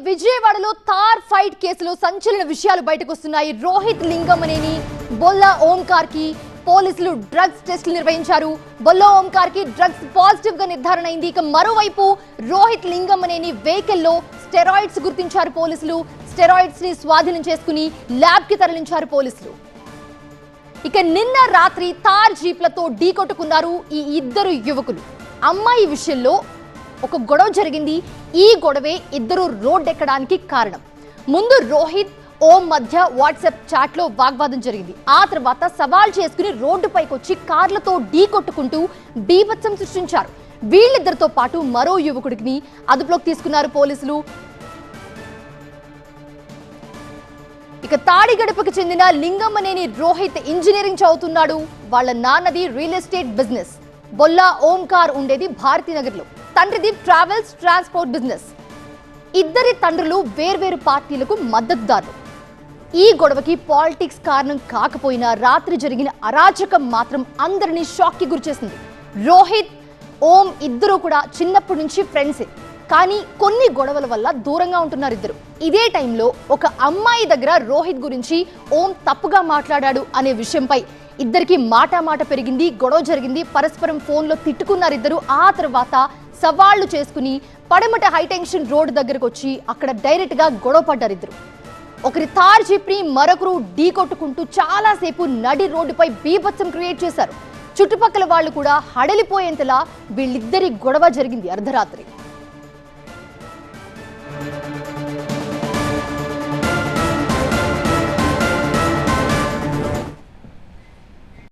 విజయవాడలో తార్ ఫైట్ కేసులో సంచలన విషయాలు బయటకు వస్తున్నాయి. రోహిత్ లింగమనేని బొల్లా ఓంకార్ కి పోలీసులు డ్రగ్స్ టెస్టులు నిర్వహించారు. బొల్లా ఓంకార్ కి డ్రగ్స్ పాజిటివ్ గా నిర్ధారణ అయింది. ఇక మరోవైపు రోహిత్ లింగమనేని వెహికల్ లో స్టెరాయిడ్స్ గుర్తించారు పోలీసులు. స్టెరాయిడ్స్ ని స్వాధీనం చేసుకుని ల్యాబ్ కి తరలించారు పోలీసులు. ఇక నిన్న రాత్రి తార్ జీప్లతో ఢీకొట్టుకున్నారు ఈ ఇద్దరు యువకులు. అమ్మాయి విషయంలో ఒక గొడవ జరిగింది. ఈ గొడవే ఇద్దరు రోడ్ ఎక్కడానికి కారణం. ముందు రోహిత్ ఓం మధ్య వాట్సాప్ చాట్ లో వాగ్వాదం జరిగింది. ఆ తర్వాత సవాల్ చేసుకుని రోడ్డుపైకి వచ్చి కార్లతో ఢీకొట్టుకుంటూ బీభత్సం సృష్టించారు. వీళ్ళిద్దరితో పాటు మరో యువకుడిని అదుపులోకి తీసుకున్నారు పోలీసులు. ఇక తాడిగడపకు చెందిన లింగమనేని రోహిత్ ఇంజనీరింగ్ చదువుతున్నాడు. వాళ్ళ నాన్నది real estate business. Bolla Omkar ఉండేది భారతీనగర్ లో. తండ్రిది ట్రావెల్స్ ట్రాన్స్పోర్ట్ బిజినెస్. ఇద్దరి తండ్రులు వేర్వేరు పార్టీలకు మద్దతుదారులు. ఈ గొడవకి పాలిటిక్స్ కారణం కాకపోయినా రాత్రి జరిగిన అరాచకం మాత్రం అందరినీ షాక్ కి గురిచేసింది. రోహిత్ ఓం ఇద్దరు కూడా చిన్నప్పటి నుంచి ఫ్రెండ్సే, కానీ కొన్ని గొడవల వల్ల దూరంగా ఉంటున్నారు ఇద్దరు. ఇదే టైంలో ఒక అమ్మాయి దగ్గర రోహిత్ గురించి ఓం తప్పుగా మాట్లాడాడు అనే విషయంపై ఇద్దరికి మాట పెరిగింది, గొడవ జరిగింది. పరస్పరం ఫోన్లో తిట్టుకున్నారు ఇద్దరు. ఆ తర్వాత సవాళ్లు చేసుకుని పడమట హైటెన్షన్ రోడ్ దగ్గరకు వచ్చి అక్కడ డైరెక్ట్ గా గొడవ పడ్డారు ఇద్దరు. ఒకరి తార్ జీప్ని మరొకరు ఢీకొట్టుకుంటూ చాలాసేపు నడి రోడ్డుపై బీభత్సం క్రియేట్ చేశారు. చుట్టుపక్కల వాళ్ళు కూడా హడలిపోయేంతలా వీళ్ళిద్దరి గొడవ జరిగింది అర్ధరాత్రి.